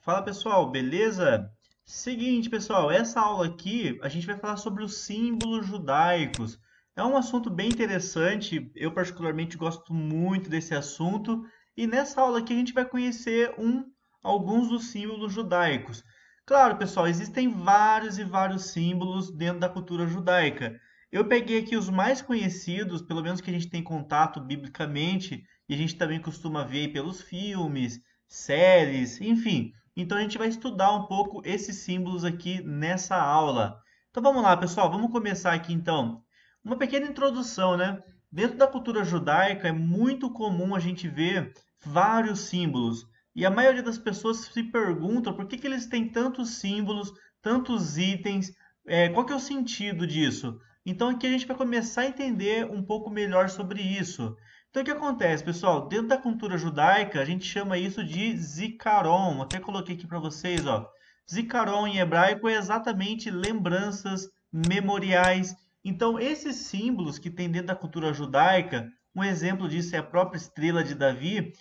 Fala pessoal, beleza? Seguinte, pessoal, essa aula aqui a gente vai falar sobre os símbolos judaicos. É um assunto bem interessante, eu particularmente gosto muito desse assunto, e nessa aula aqui a gente vai conhecer alguns dos símbolos judaicos. Claro, pessoal, existem vários e vários símbolos dentro da cultura judaica. Eu peguei aqui os mais conhecidos, pelo menos que a gente tem contato biblicamente, e a gente também costuma ver aí pelos filmes, séries, enfim. Então a gente vai estudar um pouco esses símbolos aqui nessa aula. Então vamos lá, pessoal, vamos começar aqui então. Uma pequena introdução, né? Dentro da cultura judaica é muito comum a gente ver vários símbolos. E a maioria das pessoas se perguntam por que eles têm tantos símbolos, tantos itens, qual que é o sentido disso? Então aqui a gente vai começar a entender um pouco melhor sobre isso. Então, o que acontece, pessoal? Dentro da cultura judaica, a gente chama isso de zikaron. Até coloquei aqui para vocês, ó. Zikaron em hebraico é exatamente lembranças, memoriais. Então, esses símbolos que tem dentro da cultura judaica, um exemplo disso é a própria estrela de Davi,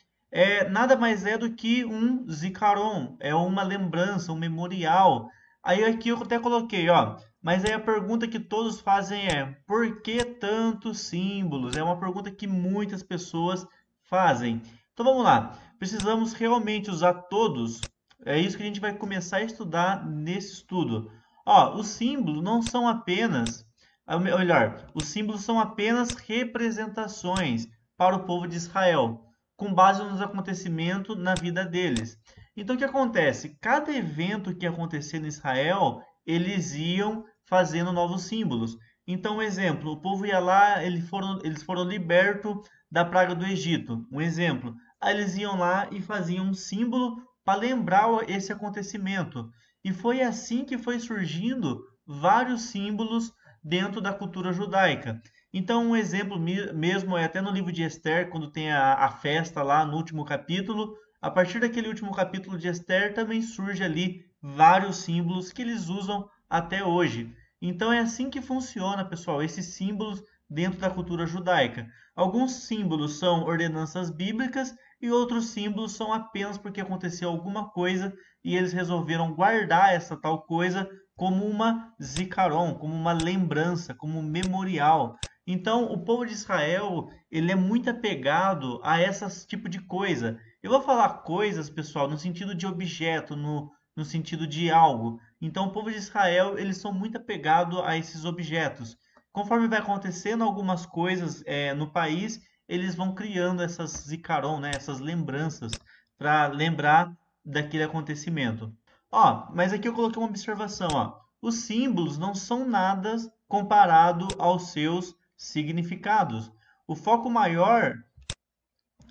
nada mais é do que um zikaron, é uma lembrança, um memorial. Aí aqui eu até coloquei, ó, mas aí a pergunta que todos fazem é: por que tantos símbolos? É uma pergunta que muitas pessoas fazem. Então vamos lá. Precisamos realmente usar todos? É isso que a gente vai começar a estudar nesse estudo. Ó, os símbolos não são apenas, ou melhor, os símbolos são apenas representações para o povo de Israel, com base nos acontecimentos na vida deles. Então o que acontece? Cada evento que acontecia em Israel, eles iam fazendo novos símbolos. Então, um exemplo, o povo ia lá, eles foram libertos da praga do Egito. Um exemplo. Aí eles iam lá e faziam um símbolo para lembrar esse acontecimento. E foi assim que foi surgindo vários símbolos dentro da cultura judaica. Então, um exemplo mesmo é até no livro de Esther, quando tem a festa lá no último capítulo. A partir daquele último capítulo de Esther também surge ali vários símbolos que eles usam até hoje. Então é assim que funciona, pessoal, esses símbolos dentro da cultura judaica. Alguns símbolos são ordenanças bíblicas e outros símbolos são apenas porque aconteceu alguma coisa e eles resolveram guardar essa tal coisa como uma zikaron, como uma lembrança, como um memorial. Então, o povo de Israel, ele é muito apegado a esse tipo de coisa. Eu vou falar coisas, pessoal, no sentido de objeto, no sentido de algo. Então, o povo de Israel, eles são muito apegados a esses objetos. Conforme vai acontecendo algumas coisas no país, eles vão criando essas zikaron, né, essas lembranças, para lembrar daquele acontecimento. Ó, mas aqui eu coloquei uma observação, ó. Os símbolos não são nada comparado aos seus significados. O foco maior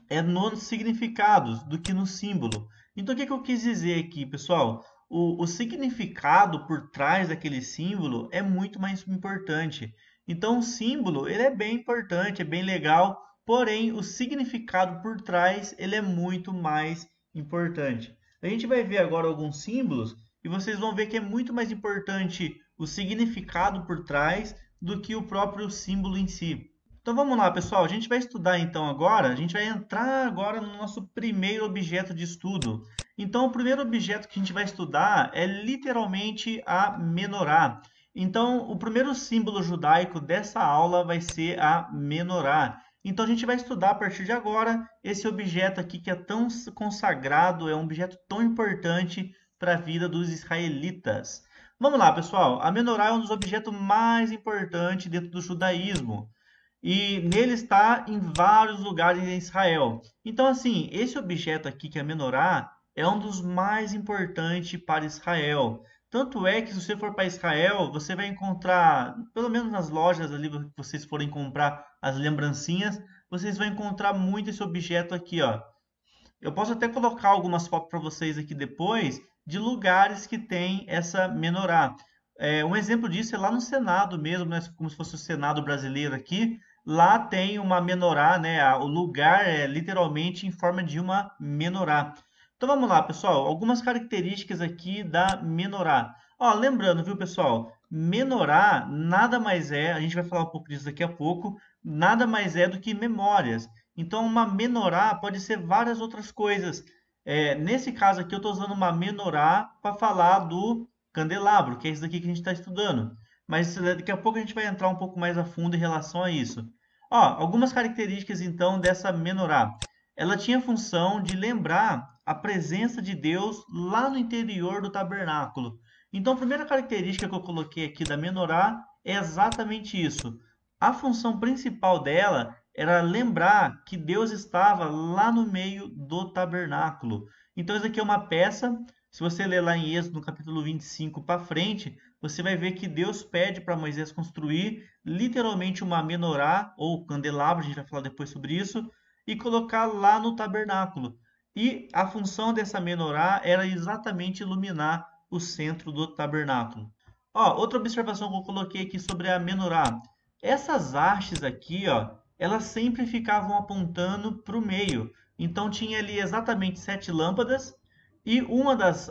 é nos significados do que no símbolo. Então, o que eu quis dizer aqui, pessoal? O significado por trás daquele símbolo é muito mais importante. Então, o símbolo ele é bem importante, é bem legal, porém, o significado por trás ele é muito mais importante. A gente vai ver agora alguns símbolos e vocês vão ver que é muito mais importante o significado por trás do que o próprio símbolo em si. Então vamos lá, pessoal. A gente vai estudar então agora, a gente vai entrar agora no nosso primeiro objeto de estudo. Então, o primeiro objeto que a gente vai estudar é literalmente a menorá. Então, o primeiro símbolo judaico dessa aula vai ser a menorá. Então, a gente vai estudar a partir de agora esse objeto aqui que é tão consagrado, é um objeto tão importante para a vida dos israelitas. Vamos lá, pessoal. A menorá é um dos objetos mais importantes dentro do judaísmo e nele está em vários lugares em Israel. Então, assim, esse objeto aqui, que é a menorá, é um dos mais importantes para Israel. Tanto é que se você for para Israel, você vai encontrar, pelo menos nas lojas ali que vocês forem comprar as lembrancinhas, vocês vão encontrar muito esse objeto aqui, ó. Eu posso até colocar algumas fotos para vocês aqui depois de lugares que tem essa menorá. Um exemplo disso é lá no Senado mesmo, né? Como se fosse o Senado brasileiro aqui. Lá tem uma menorá, né? O lugar é literalmente em forma de uma menorá. Então vamos lá, pessoal. Algumas características aqui da menorá. Ó, lembrando, viu, pessoal? Menorá nada mais é, a gente vai falar um pouco disso daqui a pouco, nada mais é do que memórias. Então, uma menorá pode ser várias outras coisas. Nesse caso aqui, eu estou usando uma menorá para falar do candelabro, que é isso daqui que a gente está estudando. Mas daqui a pouco a gente vai entrar um pouco mais a fundo em relação a isso. Ó, algumas características então dessa menorá. Ela tinha a função de lembrar a presença de Deus lá no interior do tabernáculo. Então, a primeira característica que eu coloquei aqui da menorá é exatamente isso. A função principal dela era lembrar que Deus estava lá no meio do tabernáculo. Então, isso aqui é uma peça. Se você ler lá em Êxodo, no capítulo 25 para frente, você vai ver que Deus pede para Moisés construir literalmente uma menorá ou candelabro, a gente vai falar depois sobre isso, e colocar lá no tabernáculo. E a função dessa menorá era exatamente iluminar o centro do tabernáculo. Ó, outra observação que eu coloquei aqui sobre a menorá. Essas hastes aqui, ó, elas sempre ficavam apontando para o meio. Então tinha ali exatamente 7 lâmpadas e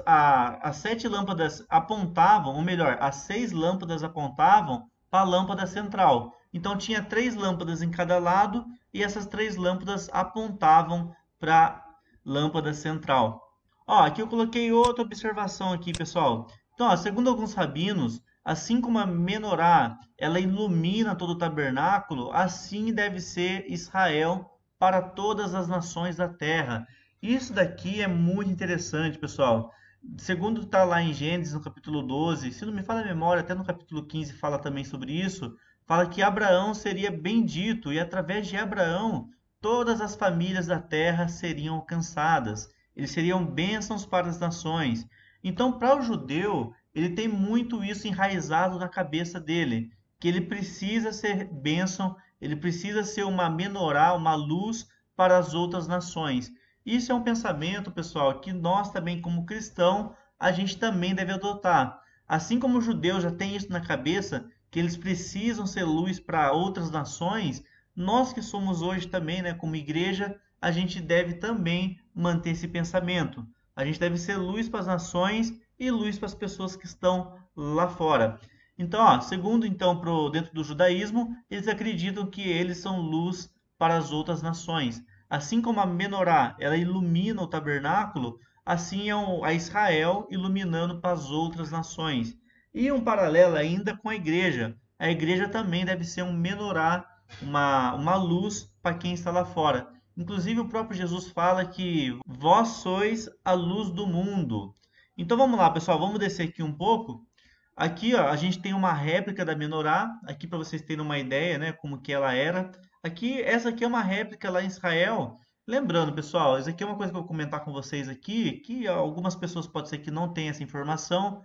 as 7 lâmpadas apontavam, ou melhor, as 6 lâmpadas apontavam para a lâmpada central. Então tinha 3 lâmpadas em cada lado e essas 3 lâmpadas apontavam para a lâmpada central. Ó, aqui eu coloquei outra observação aqui, pessoal. Então, ó, segundo alguns rabinos, assim como a menorá ela ilumina todo o tabernáculo, assim deve ser Israel para todas as nações da terra. Isso daqui é muito interessante, pessoal. Segundo está lá em Gênesis, no capítulo 12, se não me falha a memória, até no capítulo 15 fala também sobre isso, fala que Abraão seria bendito e através de Abraão todas as famílias da terra seriam alcançadas. Eles seriam bênçãos para as nações. Então, para o judeu, ele tem muito isso enraizado na cabeça dele, que ele precisa ser bênção, ele precisa ser uma menorá, uma luz para as outras nações. Isso é um pensamento, pessoal, que nós também, como cristão, a gente também deve adotar. Assim como os judeus já têm isso na cabeça, que eles precisam ser luz para outras nações, nós que somos hoje também, né, como igreja, a gente deve também manter esse pensamento. A gente deve ser luz para as nações e luz para as pessoas que estão lá fora. Então, ó, segundo então dentro do judaísmo, eles acreditam que eles são luz para as outras nações. Assim como a menorá, ela ilumina o tabernáculo, assim é a Israel iluminando para as outras nações. E um paralelo ainda com a igreja. A igreja também deve ser um menorá, uma luz para quem está lá fora. Inclusive o próprio Jesus fala que vós sois a luz do mundo. Então vamos lá, pessoal, vamos descer aqui um pouco. Aqui, ó, a gente tem uma réplica da menorá, aqui para vocês terem uma ideia, né, como que ela era. Aqui, essa aqui é uma réplica lá em Israel. Lembrando, pessoal, isso aqui é uma coisa que eu vou comentar com vocês aqui, que algumas pessoas pode ser que não tenham essa informação.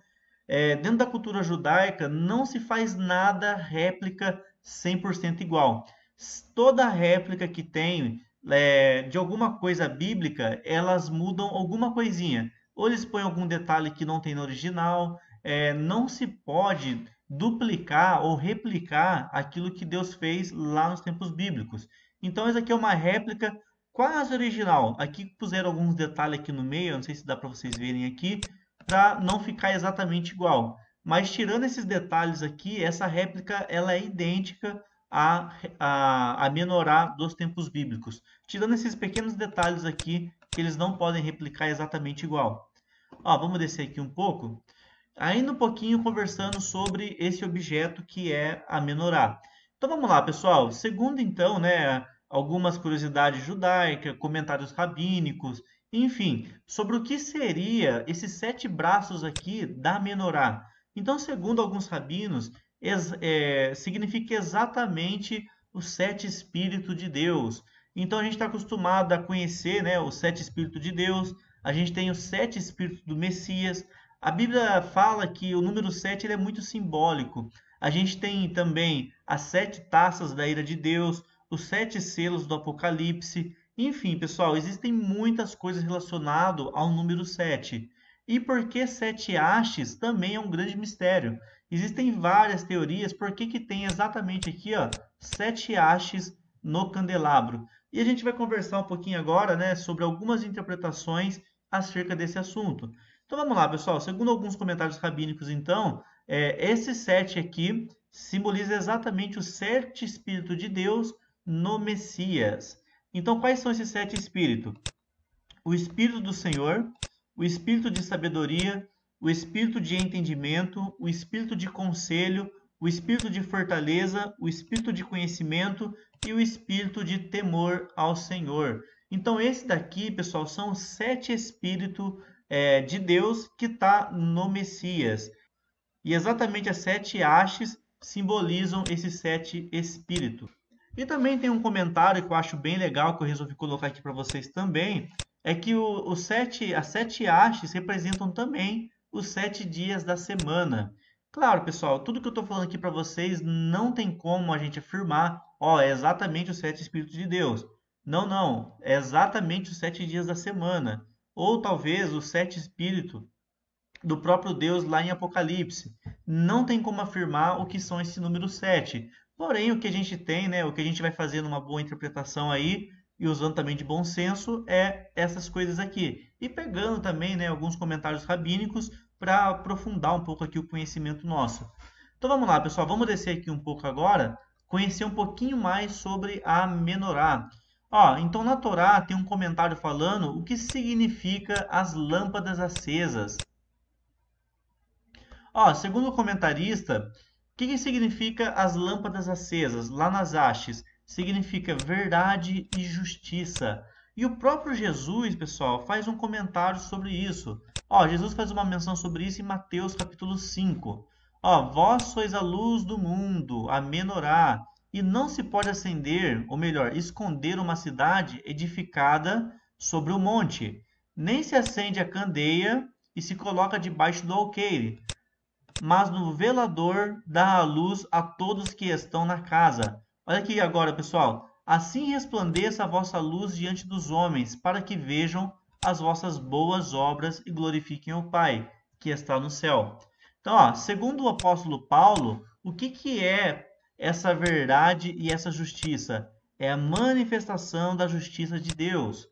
Dentro da cultura judaica, não se faz nada réplica 100% igual. Toda réplica que tem de alguma coisa bíblica, elas mudam alguma coisinha. Ou eles põem algum detalhe que não tem no original. Não se pode duplicar ou replicar aquilo que Deus fez lá nos tempos bíblicos. Então, isso aqui é uma réplica quase original. Aqui puseram alguns detalhes aqui no meio, não sei se dá para vocês verem aqui, para não ficar exatamente igual. Mas tirando esses detalhes aqui, essa réplica ela é idêntica à menorá dos tempos bíblicos. Tirando esses pequenos detalhes aqui, que eles não podem replicar exatamente igual. Ó, vamos descer aqui um pouco. Ainda um pouquinho conversando sobre esse objeto que é a menorá. Então vamos lá, pessoal. Segundo então, né, algumas curiosidades judaicas, comentários rabínicos, enfim, sobre o que seria esses 7 braços aqui da menorá. Então, segundo alguns rabinos, significa exatamente os 7 espíritos de Deus. Então a gente está acostumado a conhecer, né, os 7 espíritos de Deus. A gente tem os 7 espíritos do Messias. A Bíblia fala que o número 7 ele é muito simbólico. A gente tem também as 7 taças da ira de Deus, os 7 selos do Apocalipse. Enfim, pessoal, existem muitas coisas relacionadas ao número 7. E por que 7 hastes também é um grande mistério. Existem várias teorias por que tem exatamente aqui, ó, 7 hastes no candelabro. E a gente vai conversar um pouquinho agora, né, sobre algumas interpretações acerca desse assunto. Então vamos lá, pessoal. Segundo alguns comentários rabínicos, então, esse 7 aqui simboliza exatamente os 7 espíritos de Deus no Messias. Então, quais são esses 7 espíritos? o Espírito do Senhor, o Espírito de sabedoria, o Espírito de entendimento, o Espírito de conselho, o Espírito de fortaleza, o Espírito de conhecimento e o Espírito de temor ao Senhor. Então, esse daqui, pessoal, são os 7 Espíritos de Deus que está no Messias. E exatamente as 7 hastes simbolizam esses 7 Espíritos. E também tem um comentário que eu acho bem legal, que eu resolvi colocar aqui para vocês também, é que as 7 hastes representam também os 7 dias da semana. Claro, pessoal, tudo que eu estou falando aqui para vocês não tem como a gente afirmar, é exatamente os 7 Espíritos de Deus. Não, não, é exatamente os 7 dias da semana. Ou talvez os 7 Espíritos do próprio Deus lá em Apocalipse. Não tem como afirmar o que são esse número 7. Porém, o que a gente tem, né, o que a gente vai fazer numa boa interpretação aí, e usando também de bom senso, é essas coisas aqui. E pegando também, né, alguns comentários rabínicos para aprofundar um pouco aqui o conhecimento nosso. Então vamos lá, pessoal, vamos descer aqui um pouco agora, conhecer um pouquinho mais sobre a menorá. Então na Torá tem um comentário falando o que significa as lâmpadas acesas. Segundo o comentarista, o que significa as lâmpadas acesas? Lá nas hastes, significa verdade e justiça. E o próprio Jesus, pessoal, faz um comentário sobre isso. Jesus faz uma menção sobre isso em Mateus capítulo 5. Vós sois a luz do mundo, a menorá, e não se pode acender, ou melhor, esconder uma cidade edificada sobre o monte. Nem se acende a candeia e se coloca debaixo do alqueire, mas no velador dá a luz a todos que estão na casa. Olha aqui agora, pessoal. Assim resplandeça a vossa luz diante dos homens, para que vejam as vossas boas obras e glorifiquem o Pai, que está no céu. Então, segundo o apóstolo Paulo, o que é essa verdade e essa justiça? É a manifestação da justiça de Deus.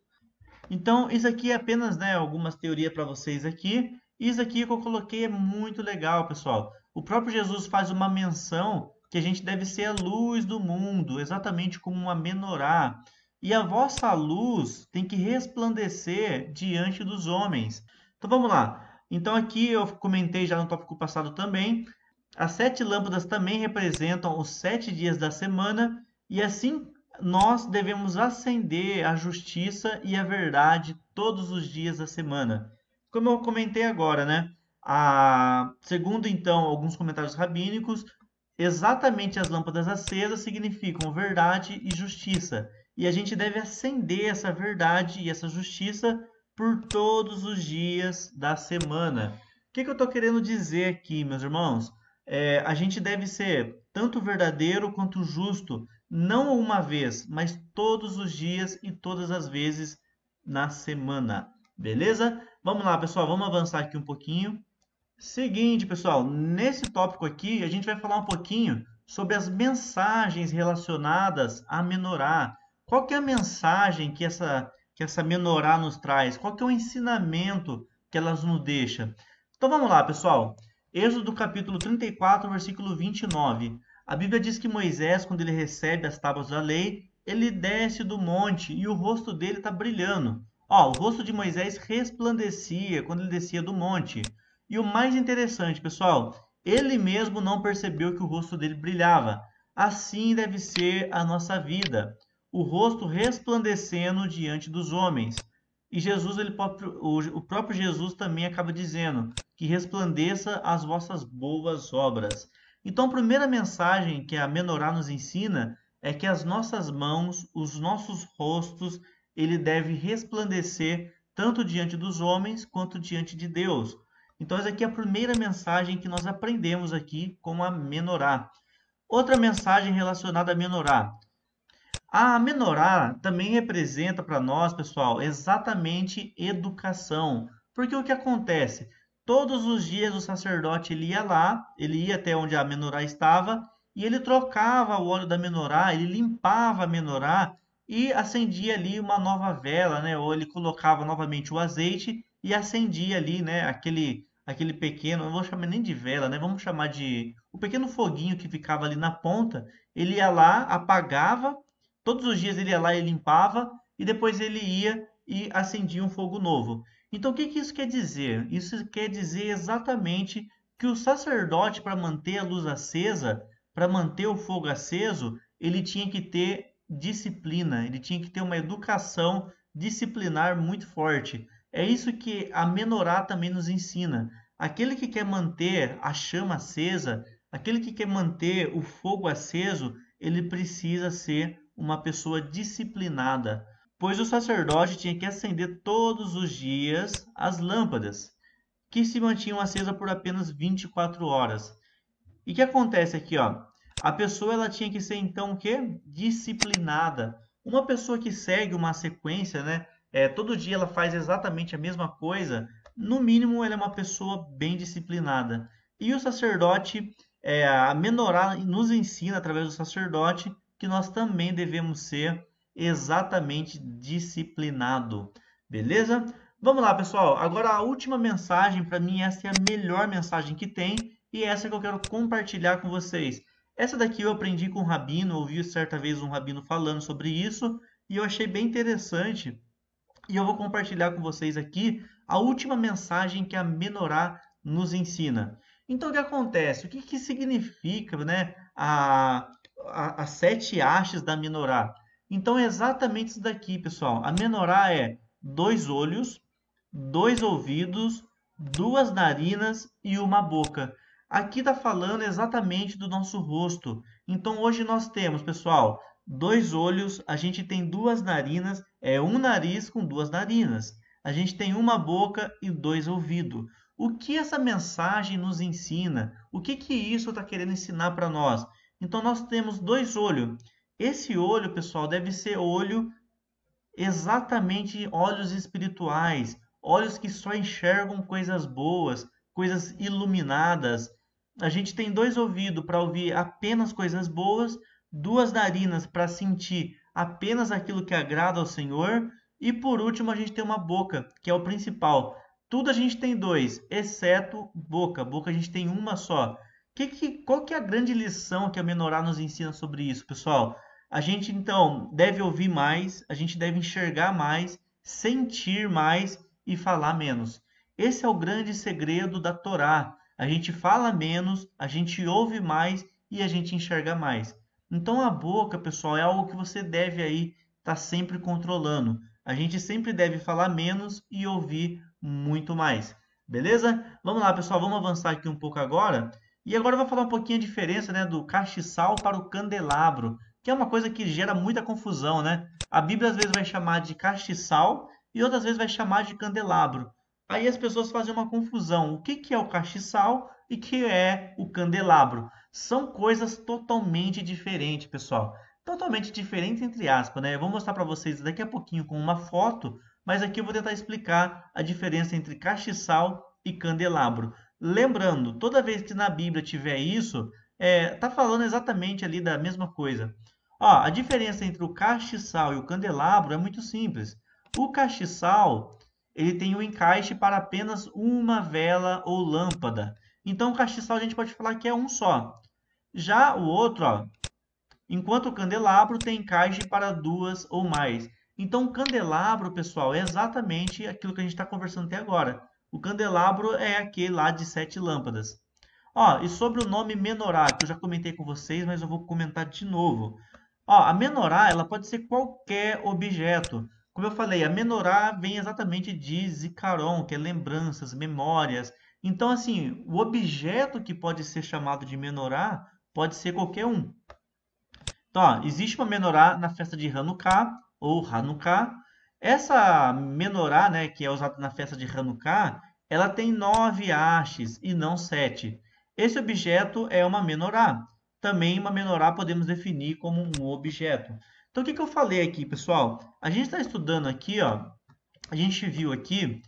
Então, isso aqui é apenas, né, algumas teorias para vocês aqui. Isso aqui que eu coloquei é muito legal, pessoal. O próprio Jesus faz uma menção que a gente deve ser a luz do mundo, exatamente como uma menorá. E a vossa luz tem que resplandecer diante dos homens. Então, vamos lá. Então, aqui eu comentei já no tópico passado também. As 7 lâmpadas também representam os 7 dias da semana. E assim nós devemos acender a justiça e a verdade todos os dias da semana. Como eu comentei agora, né? Segundo, então, alguns comentários rabínicos, exatamente as lâmpadas acesas significam verdade e justiça. E a gente deve acender essa verdade e essa justiça por todos os dias da semana. O que eu estou querendo dizer aqui, meus irmãos? A gente deve ser tanto verdadeiro quanto justo, não uma vez, mas todos os dias e todas as vezes na semana. Beleza? Vamos lá, pessoal, vamos avançar aqui um pouquinho. Seguinte, pessoal, nesse tópico aqui, a gente vai falar um pouquinho sobre as mensagens relacionadas à menorá. Qual que é a mensagem que essa menorá nos traz? Qual que é o ensinamento que ela nos deixa? Então vamos lá, pessoal. Êxodo capítulo 34, versículo 29. A Bíblia diz que Moisés, quando ele recebe as tábuas da lei, ele desce do monte e o rosto dele está brilhando. O rosto de Moisés resplandecia quando ele descia do monte. E o mais interessante, pessoal, ele mesmo não percebeu que o rosto dele brilhava. Assim deve ser a nossa vida, o rosto resplandecendo diante dos homens. E Jesus, o próprio Jesus também acaba dizendo que resplandeça as vossas boas obras. Então, a primeira mensagem que a menorá nos ensina é que as nossas mãos, os nossos rostos, ele deve resplandecer tanto diante dos homens quanto diante de Deus. Então, essa aqui é a primeira mensagem que nós aprendemos aqui com a menorá. Outra mensagem relacionada à menorá. A menorá também representa para nós, pessoal, exatamente educação. Porque o que acontece? Todos os dias o sacerdote ele ia lá, ele ia até onde a menorá estava, e ele trocava o óleo da menorá, ele limpava a menorá e acendia ali uma nova vela, né? Ou ele colocava novamente o azeite e acendia ali, né? Aquele pequeno, não vou chamar nem de vela, né? Vamos chamar de o pequeno foguinho que ficava ali na ponta. Ele ia lá, apagava. Todos os dias ele ia lá e limpava, e depois ele ia e acendia um fogo novo. Então, o que que isso quer dizer? Isso quer dizer exatamente que o sacerdote, para manter a luz acesa, para manter o fogo aceso, ele tinha que ter disciplina, ele tinha que ter uma educação disciplinar muito forte. É isso que a menorá também nos ensina. Aquele que quer manter a chama acesa, aquele que quer manter o fogo aceso, ele precisa ser uma pessoa disciplinada, pois o sacerdote tinha que acender todos os dias as lâmpadas, que se mantinham acesas por apenas 24 horas. E o que acontece aqui, ó? A pessoa ela tinha que ser então o quê? Disciplinada. Uma pessoa que segue uma sequência, né? Todo dia ela faz exatamente a mesma coisa. No mínimo, ela é uma pessoa bem disciplinada. E o sacerdote, a menorá nos ensina através do sacerdote que nós também devemos ser exatamente disciplinado. Beleza? Vamos lá, pessoal. Agora a última mensagem, para mim, essa é a melhor mensagem que tem e essa que eu quero compartilhar com vocês. Essa daqui eu aprendi com um rabino, ouvi certa vez um rabino falando sobre isso e eu achei bem interessante. E eu vou compartilhar com vocês aqui a última mensagem que a menorá nos ensina. Então, o que acontece? O que, que significa, né, as 7 hastes da menorá? Então, é exatamente isso daqui, pessoal. A menorá é 2 olhos, 2 ouvidos, 2 narinas e uma boca. Aqui está falando exatamente do nosso rosto. Então, hoje nós temos, pessoal, 2 olhos, a gente tem 2 narinas, um nariz com 2 narinas. A gente tem uma boca e 2 ouvidos. O que essa mensagem nos ensina? O que que isso está querendo ensinar para nós? Então, nós temos 2 olhos. Esse olho, pessoal, deve ser olho exatamente olhos espirituais, olhos que só enxergam coisas boas, coisas iluminadas. A gente tem 2 ouvidos para ouvir apenas coisas boas, 2 narinas para sentir apenas aquilo que agrada ao Senhor, e por último a gente tem uma boca, que é o principal. Tudo a gente tem 2, exceto boca. Boca a gente tem uma só. Qual que é a grande lição que a menorá nos ensina sobre isso, pessoal? A gente então deve ouvir mais, a gente deve enxergar mais, sentir mais e falar menos. Esse é o grande segredo da Torá. A gente fala menos, a gente ouve mais e a gente enxerga mais. Então a boca, pessoal, é algo que você deve aí estar sempre controlando. A gente sempre deve falar menos e ouvir muito mais. Beleza? Vamos lá, pessoal, vamos avançar aqui um pouco agora. E agora eu vou falar um pouquinho a diferença, né, do castiçal para o candelabro, que é uma coisa que gera muita confusão, né? A Bíblia às vezes vai chamar de castiçal e outras vezes vai chamar de candelabro. Aí as pessoas fazem uma confusão. O que que é o castiçal e o que é o candelabro? São coisas totalmente diferentes, pessoal. Totalmente diferentes entre aspas, né? Eu vou mostrar para vocês daqui a pouquinho com uma foto, mas aqui eu vou tentar explicar a diferença entre castiçal e candelabro. Lembrando, toda vez que na Bíblia tiver isso, tá falando exatamente ali da mesma coisa. Ó, a diferença entre o castiçal e o candelabro é muito simples. O castiçal, ele tem um encaixe para apenas uma vela ou lâmpada. Então, o castiçal a gente pode falar que é um só. Já o outro, ó, enquanto o candelabro tem encaixe para 2 ou mais. Então, o candelabro, pessoal, é exatamente aquilo que a gente está conversando até agora. O candelabro é aquele lá de 7 lâmpadas. Ó, e sobre o nome menorá, que eu já comentei com vocês, mas eu vou comentar de novo. Ó, a menorá, ela pode ser qualquer objeto. Como eu falei, a menorá vem exatamente de zikaron, que é lembranças, memórias. Então, assim, o objeto que pode ser chamado de menorá pode ser qualquer um. Então, ó, existe uma menorá na festa de Hanukkah ou Hanukkah. Essa menorá, né, que é usada na festa de Hanukkah, ela tem 9 hastes e não 7. Esse objeto é uma menorá. Também uma menorá podemos definir como um objeto. Então, o que que eu falei aqui, pessoal? A gente está estudando aqui, ó, a gente viu aqui,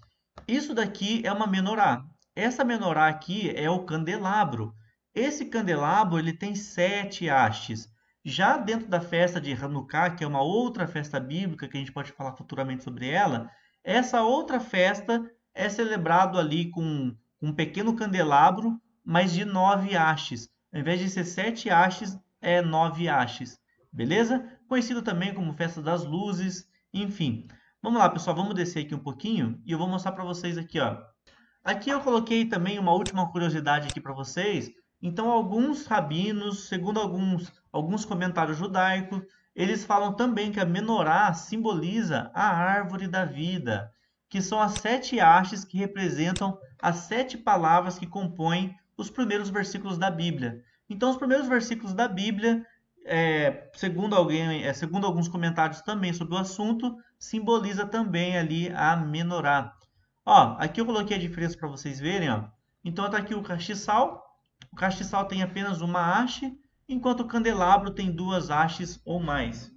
isso daqui é uma menorá. Essa menorá aqui é o candelabro. Esse candelabro ele tem 7 hastes. Já dentro da festa de Hanukkah, que é uma outra festa bíblica, que a gente pode falar futuramente sobre ela, essa outra festa é celebrado ali com um pequeno candelabro, mas de 9 hastes. Ao invés de ser 7 hastes, é 9 hastes. Beleza? Conhecido também como Festa das Luzes, enfim. Vamos lá, pessoal, vamos descer aqui um pouquinho e eu vou mostrar para vocês aqui, ó. Aqui eu coloquei também uma última curiosidade aqui para vocês. Então, alguns rabinos, segundo alguns comentários judaicos, eles falam também que a menorá simboliza a árvore da vida, que são as 7 hastes que representam as 7 palavras que compõem os primeiros versículos da Bíblia. Então, os primeiros versículos da Bíblia, segundo alguns comentários também sobre o assunto, simboliza também ali a menorá. Ó, aqui eu coloquei a diferença para vocês verem, ó. Então está aqui o castiçal. O castiçal tem apenas uma haste, enquanto o candelabro tem 2 hastes ou mais.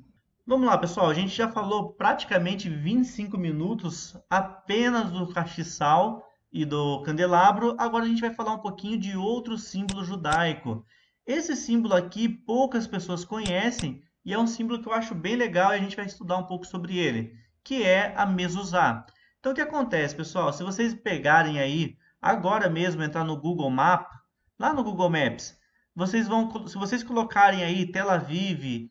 Vamos lá, pessoal. A gente já falou praticamente 25 minutos apenas do castiçal e do candelabro. Agora a gente vai falar um pouquinho de outro símbolo judaico. Esse símbolo aqui poucas pessoas conhecem e é um símbolo que eu acho bem legal e a gente vai estudar um pouco sobre ele, que é a mezuzá. Então, o que acontece, pessoal? Se vocês pegarem aí, agora mesmo, entrar no Google Maps, lá no Google Maps, se vocês colocarem aí Tel Aviv,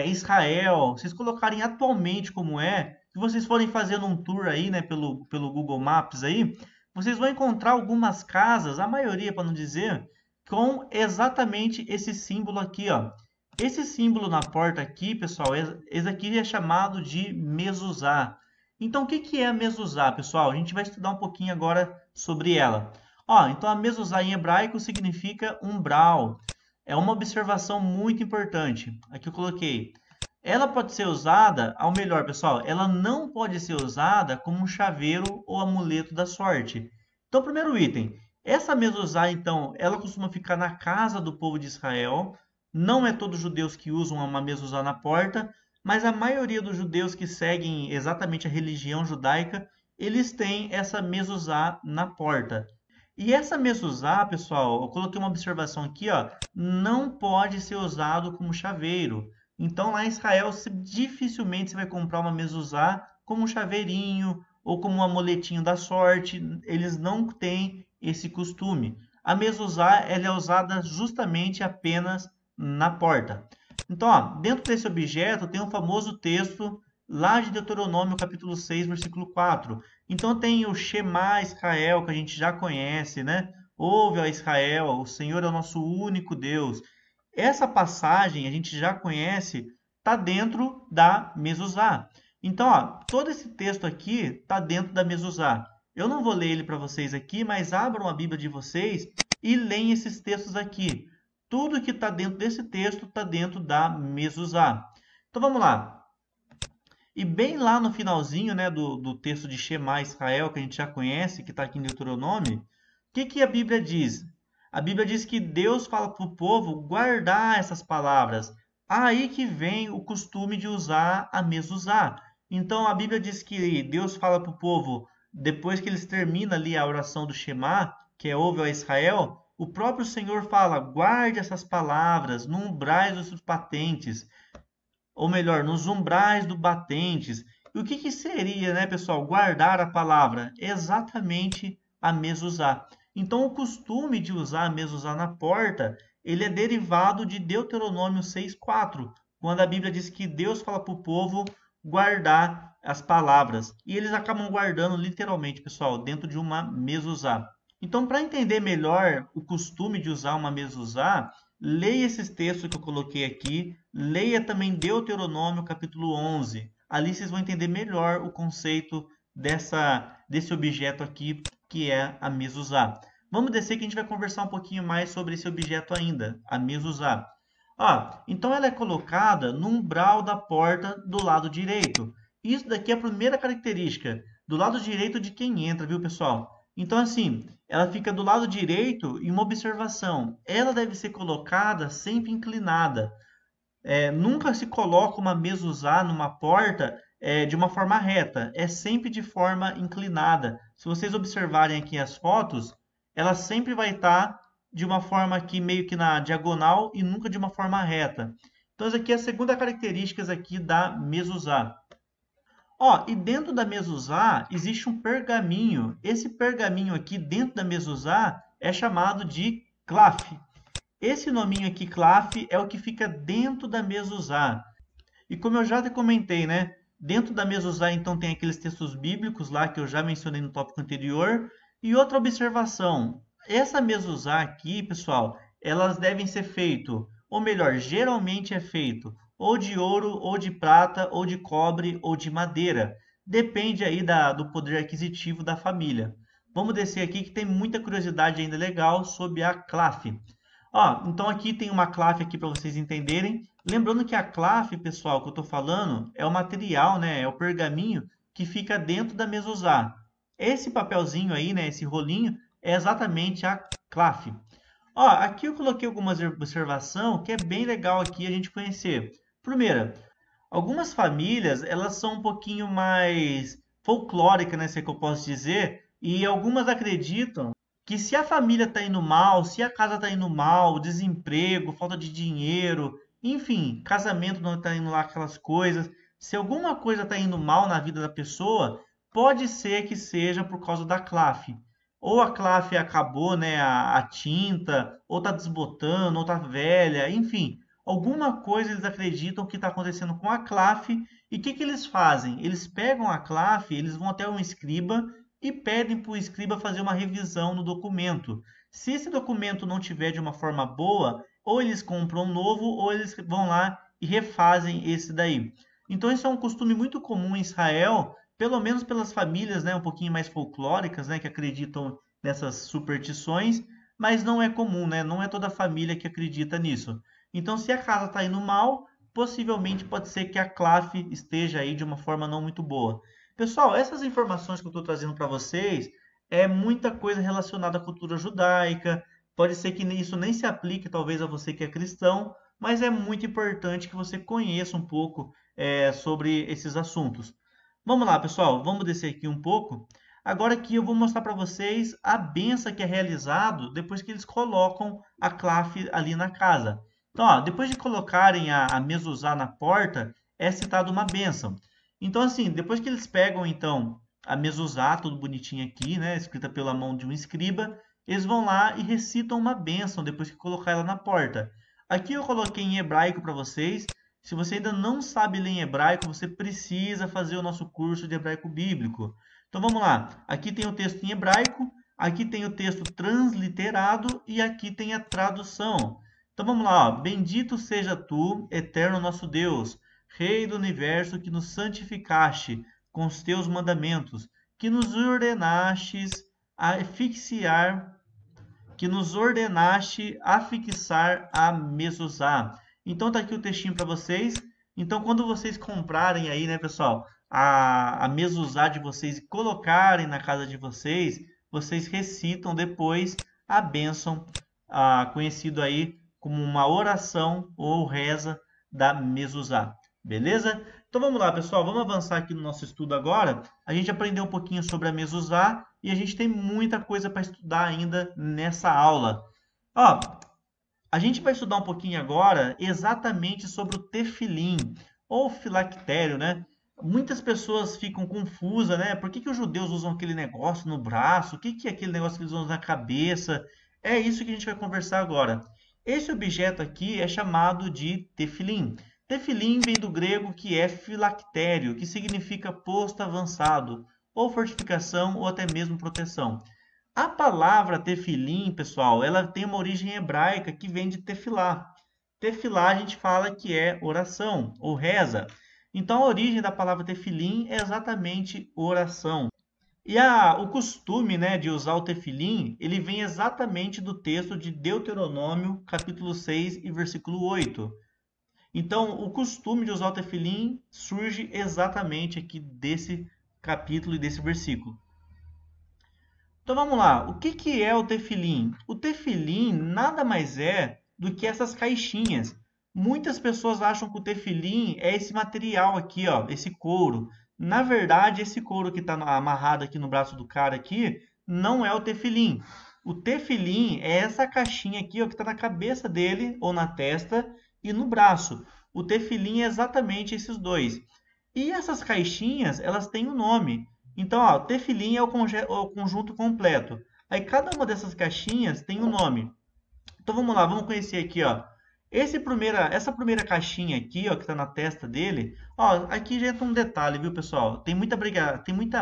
Israel, vocês colocarem atualmente como se vocês forem fazendo um tour aí, né, pelo Google Maps aí, vocês vão encontrar algumas casas, a maioria, para não dizer, com exatamente esse símbolo aqui, ó. Esse símbolo na porta aqui, pessoal, esse aqui é chamado de mezuzá. Então, o que que é a mezuzá, pessoal? A gente vai estudar um pouquinho agora sobre ela. Ó, então, a mezuzá em hebraico significa umbral. É uma observação muito importante. Aqui eu coloquei. Ela pode ser usada, ao melhor, pessoal, ela não pode ser usada como um chaveiro ou amuleto da sorte. Então, primeiro item. Essa mezuzá, então, ela costuma ficar na casa do povo de Israel. Não é todos os judeus que usam uma mezuzá na porta, mas a maioria dos judeus que seguem exatamente a religião judaica, eles têm essa mezuzá na porta. E essa mezuzá, pessoal, eu coloquei uma observação aqui, ó, não pode ser usado como chaveiro. Então, lá em Israel, dificilmente você vai comprar uma mezuzá como um chaveirinho ou como um amuletinho da sorte. Eles não têm esse costume. A mezuzá ela é usada justamente apenas na porta. Então, ó, dentro desse objeto tem um famoso texto lá de Deuteronômio, capítulo 6, versículo 4. Então tem o Shema Israel, que a gente já conhece, né? Ouve, ó Israel, o Senhor é o nosso único Deus. Essa passagem a gente já conhece, está dentro da mezuzá. Então, ó, todo esse texto aqui está dentro da mezuzá. Eu não vou ler ele para vocês aqui, mas abram a Bíblia de vocês e leem esses textos aqui. Tudo que está dentro desse texto está dentro da mezuzá. Então vamos lá. E bem lá no finalzinho, né, do texto de Shema Israel, que a gente já conhece, que está aqui em Deuteronômio, o que que a Bíblia diz? A Bíblia diz que Deus fala para o povo guardar essas palavras. Aí que vem o costume de usar a mezuzá. Então a Bíblia diz que Deus fala para o povo, depois que eles terminam ali a oração do Shema, que é ouve a Israel, o próprio Senhor fala, guarde essas palavras no umbrais dos seus batentes, ou melhor, nos umbrais dos batentes. E o que que seria, né, pessoal, guardar a palavra? Exatamente a mezuzá. Então, o costume de usar a mezuzá na porta, ele é derivado de Deuteronômio 6:4, quando a Bíblia diz que Deus fala para o povo guardar as palavras. E eles acabam guardando literalmente, pessoal, dentro de uma mezuzá. Então, para entender melhor o costume de usar uma mezuzá, leia esses textos que eu coloquei aqui, leia também Deuteronômio capítulo 11. Ali vocês vão entender melhor o conceito desse objeto aqui, que é a mezuzá. Vamos descer que a gente vai conversar um pouquinho mais sobre esse objeto ainda, a mezuzá. Então ela é colocada no umbral da porta do lado direito. Isso daqui é a primeira característica, do lado direito de quem entra, viu, pessoal? Então, assim, ela fica do lado direito e uma observação. Ela deve ser colocada sempre inclinada. Nunca se coloca uma mezuzá numa porta de uma forma reta. É sempre de forma inclinada. Se vocês observarem aqui as fotos, ela sempre vai estar de uma forma aqui meio que na diagonal e nunca de uma forma reta. Então, essa aqui é a segunda característica aqui da mezuzá. E dentro da mezuzá existe um pergaminho. Esse pergaminho aqui dentro da mezuzá é chamado de claf. Esse nominho aqui, claf, é o que fica dentro da mezuzá. E como eu já te comentei, né? Dentro da mezuzá, então, tem aqueles textos bíblicos lá que eu já mencionei no tópico anterior. E outra observação, essa mezuzá aqui, pessoal, elas devem ser feito, ou melhor, geralmente é feito ou de ouro, ou de prata, ou de cobre, ou de madeira. Depende aí do poder aquisitivo da família. Vamos descer aqui que tem muita curiosidade ainda legal sobre a claf. Ó, então aqui tem uma claf aqui para vocês entenderem. Lembrando que a claf, pessoal, que eu estou falando, é o material, né? É o pergaminho que fica dentro da mezuzá. Esse papelzinho aí, né? Esse rolinho, é exatamente a claf. Ó, aqui eu coloquei algumas observações que é bem legal aqui a gente conhecer. Primeira, algumas famílias, elas são um pouquinho mais folclóricas, né, se é que eu posso dizer, e algumas acreditam que se a família está indo mal, se a casa está indo mal, desemprego, falta de dinheiro, enfim, casamento não está indo lá aquelas coisas, se alguma coisa está indo mal na vida da pessoa, pode ser que seja por causa da claf. Ou a claf acabou, né, a tinta, ou está desbotando, ou está velha, enfim, alguma coisa eles acreditam que está acontecendo com a claf. E o que eles fazem? Eles pegam a claf, eles vão até um escriba e pedem para o escriba fazer uma revisão no documento. Se esse documento não tiver de uma forma boa, ou eles compram um novo, ou eles vão lá e refazem esse daí. Então isso é um costume muito comum em Israel, pelo menos pelas famílias, né, um pouquinho mais folclóricas, né, que acreditam nessas superstições, mas não é comum, né? Não é toda família que acredita nisso. Então, se a casa está indo mal, possivelmente pode ser que a claf esteja aí de uma forma não muito boa. Pessoal, essas informações que eu estou trazendo para vocês é muita coisa relacionada à cultura judaica. Pode ser que isso nem se aplique talvez a você que é cristão, mas é muito importante que você conheça um pouco sobre esses assuntos. Vamos lá, pessoal, vamos descer aqui um pouco. Agora aqui eu vou mostrar para vocês a benção que é realizado depois que eles colocam a claf ali na casa. Então, ó, depois de colocarem a mezuzá na porta, é citada uma bênção. Então, assim, depois que eles pegam, então, a mezuzá, tudo bonitinho aqui, né, escrita pela mão de um escriba, eles vão lá e recitam uma bênção depois que colocar ela na porta. Aqui eu coloquei em hebraico para vocês. Se você ainda não sabe ler em hebraico, você precisa fazer o nosso curso de hebraico bíblico. Então vamos lá. Aqui tem o texto em hebraico, aqui tem o texto transliterado e aqui tem a tradução. Então vamos lá. Ó. Bendito seja tu, eterno nosso Deus, Rei do universo, que nos santificaste com os teus mandamentos, que nos ordenastes a asfixiar, que nos ordenaste a fixar a mezuzá. Então tá aqui o textinho para vocês. Então quando vocês comprarem aí, né, pessoal, a mezuzá de vocês e colocarem na casa de vocês, vocês recitam depois a bênção, conhecido aí como uma oração ou reza da mezuzá. Beleza? Então vamos lá, pessoal, vamos avançar aqui no nosso estudo agora. A gente aprendeu um pouquinho sobre a mezuzá e a gente tem muita coisa para estudar ainda nessa aula. Ó, a gente vai estudar um pouquinho agora exatamente sobre o tefilim, ou filactério, né? Muitas pessoas ficam confusas, né? Por que os judeus usam aquele negócio no braço? O que é aquele negócio que eles usam na cabeça? É isso que a gente vai conversar agora. Esse objeto aqui é chamado de tefilim. Tefilim vem do grego que é filactério, que significa posto avançado, ou fortificação, ou até mesmo proteção. A palavra tefilim, pessoal, ela tem uma origem hebraica que vem de tefilá. Tefilá a gente fala que é oração ou reza. Então a origem da palavra tefilim é exatamente oração. E o costume, né, de usar o tefilim, ele vem exatamente do texto de Deuteronômio, capítulo 6 e versículo 8. Então, o costume de usar o tefilim surge exatamente aqui desse capítulo e desse versículo. Então vamos lá, o que é o tefilim? O tefilim nada mais é do que essas caixinhas. Muitas pessoas acham que o tefilim é esse material aqui, ó, esse couro. Na verdade, esse couro que está amarrado aqui no braço do cara aqui, não é o tefilim. O tefilim é essa caixinha aqui, ó, que está na cabeça dele, ou na testa, e no braço. O tefilim é exatamente esses dois. E essas caixinhas, elas têm um nome. Então, ó, tefilim é o conjunto completo. Aí cada uma dessas caixinhas tem um nome. Então vamos lá, vamos conhecer aqui, ó. Essa primeira caixinha aqui, ó, que está na testa dele, ó, aqui já entra um detalhe, viu, pessoal? Tem muita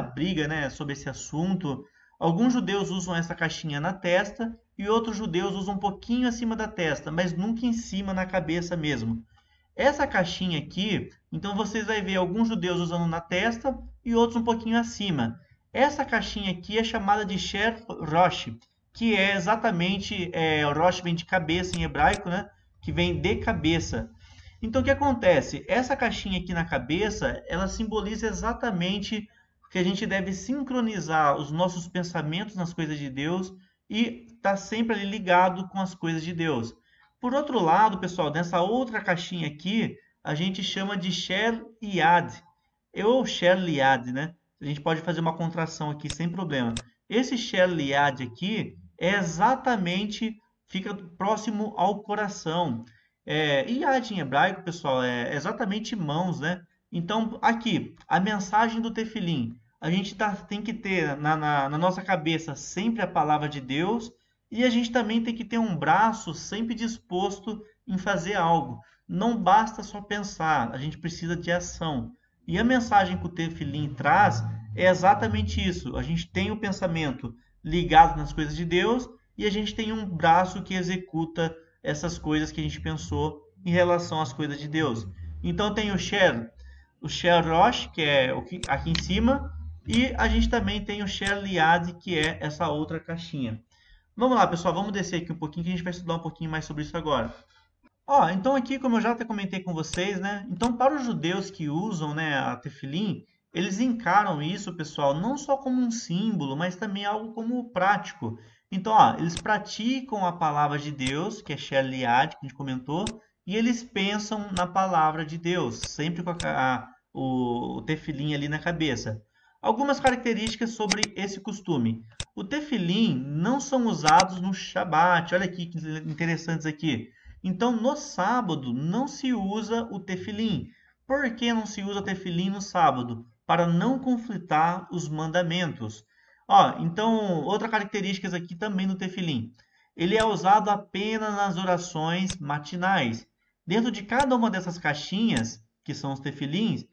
briga, né, sobre esse assunto. Alguns judeus usam essa caixinha na testa e outros judeus usam um pouquinho acima da testa, mas nunca em cima na cabeça mesmo. Essa caixinha aqui, então vocês vão ver alguns judeus usando na testa e outros um pouquinho acima. Essa caixinha aqui é chamada de Sher Rosh, que é exatamente, Rosh vem de cabeça em hebraico, né? Que vem de cabeça. Então o que acontece? Essa caixinha aqui na cabeça, ela simboliza exatamente que a gente deve sincronizar os nossos pensamentos nas coisas de Deus e estar sempre ali ligado com as coisas de Deus. Por outro lado, pessoal, nessa outra caixinha aqui, a gente chama de Sher Yad, ou Sher Liad, né? A gente pode fazer uma contração aqui sem problema. Esse Sher Liad aqui é exatamente, fica próximo ao coração. Yad em hebraico, pessoal, é exatamente mãos, né? Então, aqui, a mensagem do Tefilim. A gente tem que ter na nossa cabeça sempre a palavra de Deus e a gente também tem que ter um braço sempre disposto em fazer algo. Não basta só pensar, a gente precisa de ação. E a mensagem que o Tefilim traz é exatamente isso. A gente tem o pensamento ligado nas coisas de Deus e a gente tem um braço que executa essas coisas que a gente pensou em relação às coisas de Deus. Então tem o Sher Rosh, que é aqui em cima, e a gente também tem o Sher Liad, que é essa outra caixinha. Vamos lá, pessoal, vamos descer aqui um pouquinho que a gente vai estudar um pouquinho mais sobre isso agora. Ó, então aqui, como eu já até comentei com vocês, né? Então, para os judeus que usam, né, a tefilim, eles encaram isso, pessoal, não só como um símbolo, mas também algo como prático. Então, ó, eles praticam a palavra de Deus, que é Sheliad, que a gente comentou, e eles pensam na palavra de Deus, sempre com o tefilim ali na cabeça. Algumas características sobre esse costume. O tefilim não são usados no Shabat. Olha aqui que interessantes aqui. Então, no sábado, não se usa o tefilim. Por que não se usa o tefilim no sábado? Para não conflitar os mandamentos. Ó, então, outra característica aqui também do tefilim. Ele é usado apenas nas orações matinais. Dentro de cada uma dessas caixinhas, que são os tefilins,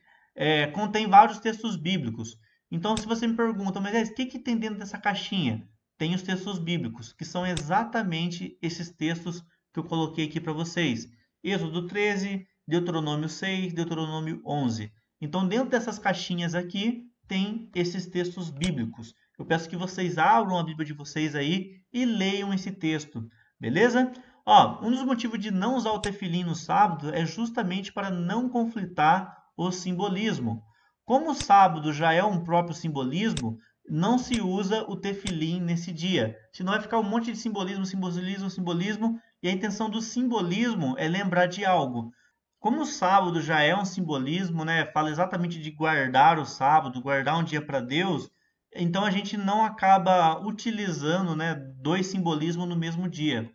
contém vários textos bíblicos. Então, se você me pergunta, mas o que tem dentro dessa caixinha? Tem os textos bíblicos, que são exatamente esses textos que eu coloquei aqui para vocês. Êxodo 13, Deuteronômio 6, Deuteronômio 11. Então, dentro dessas caixinhas aqui, tem esses textos bíblicos. Eu peço que vocês abram a Bíblia de vocês aí e leiam esse texto, beleza? Ó, um dos motivos de não usar o tefilim no sábado é justamente para não conflitar o simbolismo. Como o sábado já é um próprio simbolismo, não se usa o tefilim nesse dia. Senão vai ficar um monte de simbolismo, simbolismo, simbolismo, e a intenção do simbolismo é lembrar de algo. Como o sábado já é um simbolismo, né? Fala exatamente de guardar o sábado, guardar um dia para Deus, então a gente não acaba utilizando, né, dois simbolismos no mesmo dia.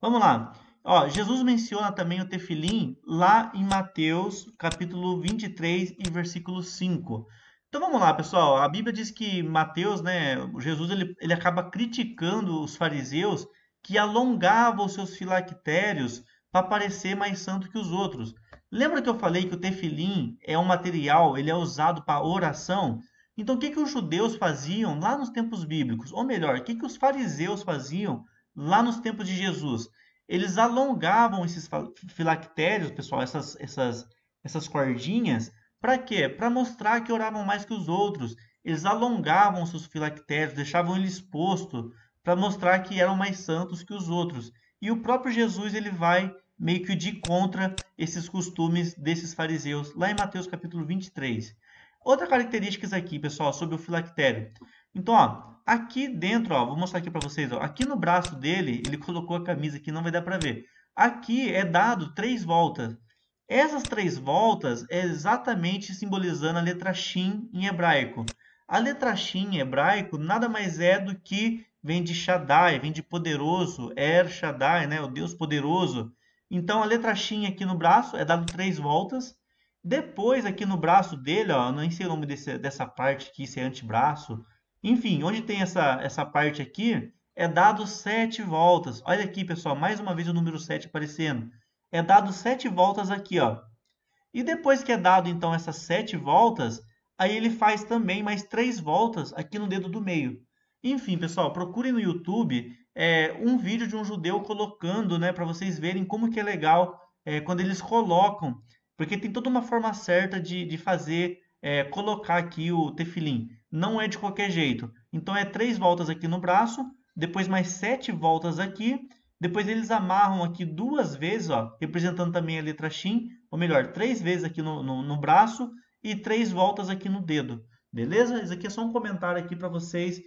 Vamos lá. Ó, Jesus menciona também o tefilim lá em Mateus, capítulo 23 e versículo 5. Então vamos lá, pessoal. A Bíblia diz que Mateus, né, Jesus ele acaba criticando os fariseus que alongavam os seus filactérios para parecer mais santo que os outros. Lembra que eu falei que o tefilim é um material, ele é usado para oração? Então o que os judeus faziam lá nos tempos bíblicos? Ou melhor, o que os fariseus faziam lá nos tempos de Jesus? Eles alongavam esses filactérios, pessoal, essas cordinhas, para quê? Para mostrar que oravam mais que os outros. Eles alongavam seus filactérios, deixavam ele exposto, para mostrar que eram mais santos que os outros. E o próprio Jesus ele vai meio que de contra esses costumes desses fariseus, lá em Mateus capítulo 23. Outra característica aqui, pessoal, sobre o filactério. Então, ó, aqui dentro, ó, vou mostrar aqui para vocês, ó, aqui no braço dele, ele colocou a camisa aqui, não vai dar para ver. Aqui é dado 3 voltas. Essas 3 voltas é exatamente simbolizando a letra Shin em hebraico. A letra Shin em hebraico nada mais é do que vem de Shaddai, vem de poderoso, Shaddai, né, o Deus poderoso. Então a letra Shin aqui no braço é dado 3 voltas. Depois aqui no braço dele, ó, não sei o nome dessa parte aqui, se é antebraço. Enfim, onde tem essa parte aqui, é dado 7 voltas. Olha aqui, pessoal, mais uma vez o número 7 aparecendo. é dado 7 voltas aqui, ó. E depois que é dado, então, essas 7 voltas, aí ele faz também mais 3 voltas aqui no dedo do meio. Enfim, pessoal, procurem no YouTube um vídeo de um judeu colocando, né, para vocês verem como que é legal quando eles colocam, porque tem toda uma forma certa de fazer, colocar aqui o tefilim. Não é de qualquer jeito. Então, é 3 voltas aqui no braço, depois mais 7 voltas aqui, depois eles amarram aqui 2 vezes, ó, representando também a letra Shin, ou melhor, 3 vezes aqui no braço e 3 voltas aqui no dedo. Beleza? Isso aqui é só um comentário aqui para vocês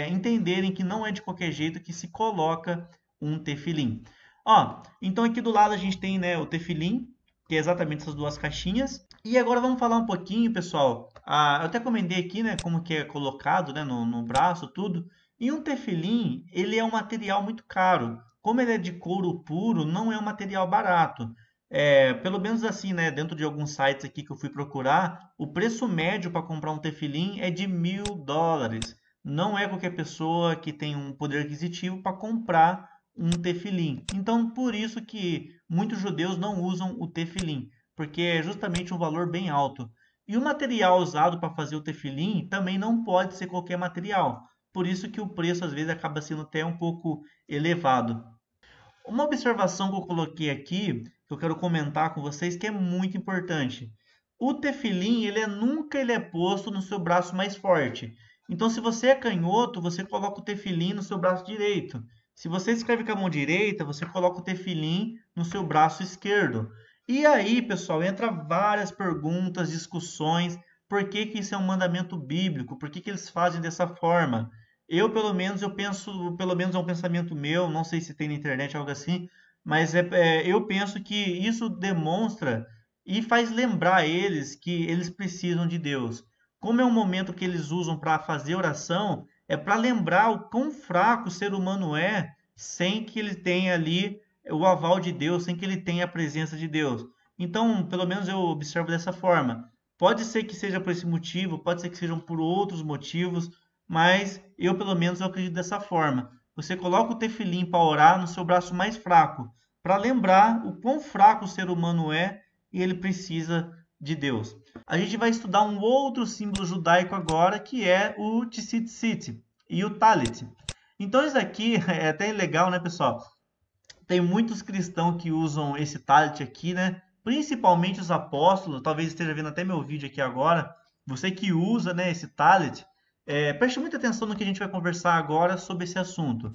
entenderem que não é de qualquer jeito que se coloca um tefilim. Ó, então aqui do lado a gente tem, né, o tefilim, que é exatamente essas duas caixinhas. E agora vamos falar um pouquinho, pessoal. Eu até comentei aqui, né, como que é colocado, né, no braço, tudo. E um tefilim, ele é um material muito caro. Como ele é de couro puro, não é um material barato. Pelo menos assim, né, dentro de alguns sites aqui que eu fui procurar, o preço médio para comprar um tefilim é de US$ 1.000. Não é qualquer pessoa que tem um poder aquisitivo para comprar um tefilim. Então, por isso que muitos judeus não usam o tefilim, porque é justamente um valor bem alto. E o material usado para fazer o tefilim também não pode ser qualquer material. Por isso que o preço às vezes acaba sendo até um pouco elevado. Uma observação que eu coloquei aqui, que eu quero comentar com vocês, que é muito importante. O tefilim, nunca ele é posto no seu braço mais forte. Então, se você é canhoto, você coloca o tefilim no seu braço direito. Se você escreve com a mão direita, você coloca o tefilim no seu braço esquerdo. E aí, pessoal, entra várias perguntas, discussões. Por que que isso é um mandamento bíblico? Por que que eles fazem dessa forma? Eu penso, pelo menos é um pensamento meu, não sei se tem na internet algo assim, mas eu penso que isso demonstra e faz lembrar eles que eles precisam de Deus. Como é um momento que eles usam para fazer oração, é para lembrar o quão fraco o ser humano é sem que ele tenha ali o aval de Deus, sem que ele tenha a presença de Deus. Então, pelo menos eu observo dessa forma. Pode ser que seja por esse motivo, pode ser que sejam por outros motivos, mas eu pelo menos eu acredito dessa forma. Você coloca o tefilim para orar no seu braço mais fraco, para lembrar o quão fraco o ser humano é e ele precisa de Deus. A gente vai estudar um outro símbolo judaico agora, que é o tzitzit e o talit. Então isso aqui é até legal, né, pessoal? Tem muitos cristãos que usam esse talit aqui, né? Principalmente os apóstolos, talvez esteja vendo até meu vídeo aqui agora. Você que usa, né, esse talit, preste muita atenção no que a gente vai conversar agora sobre esse assunto.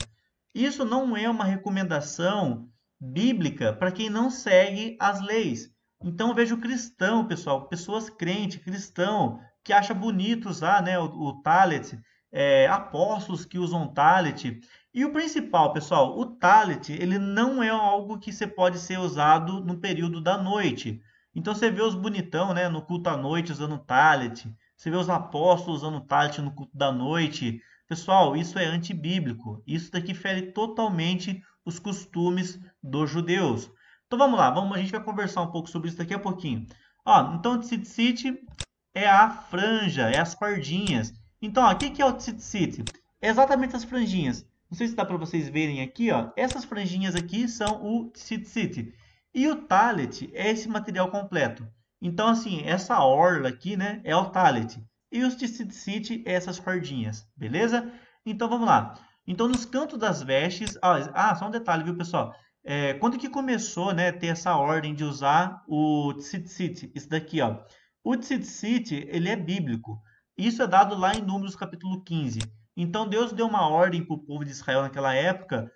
Isso não é uma recomendação bíblica para quem não segue as leis. Então eu vejo cristão, pessoal, pessoas crentes, cristão, que acha bonito usar, né, o talit, apóstolos que usam talit. E o principal, pessoal, o talit, ele não é algo que você pode ser usado no período da noite. Então você vê os bonitão, né, no culto à noite usando talit. Você vê os apóstolos usando talit no culto da noite. Pessoal, isso é antibíblico. Isso daqui fere totalmente os costumes dos judeus. Então vamos lá, a gente vai conversar um pouco sobre isso daqui a pouquinho. Ó, então o tzitzit é a franja, é as fardinhas. Então, ó, o que é o tzitzit? É exatamente as franjinhas. Não sei se dá para vocês verem aqui, ó. Essas franjinhas aqui são o tzitzit. E o talit é esse material completo. Então, assim, essa orla aqui, né, é o talit. E os tzitzit é essas fardinhas, beleza? Então, vamos lá. Então, nos cantos das vestes... só um detalhe, viu, pessoal? Quando que começou, né, ter essa ordem de usar o tzitzit? Isso daqui, ó. O tzitzit, ele é bíblico. Isso é dado lá em Números capítulo 15. Então, Deus deu uma ordem para o povo de Israel naquela época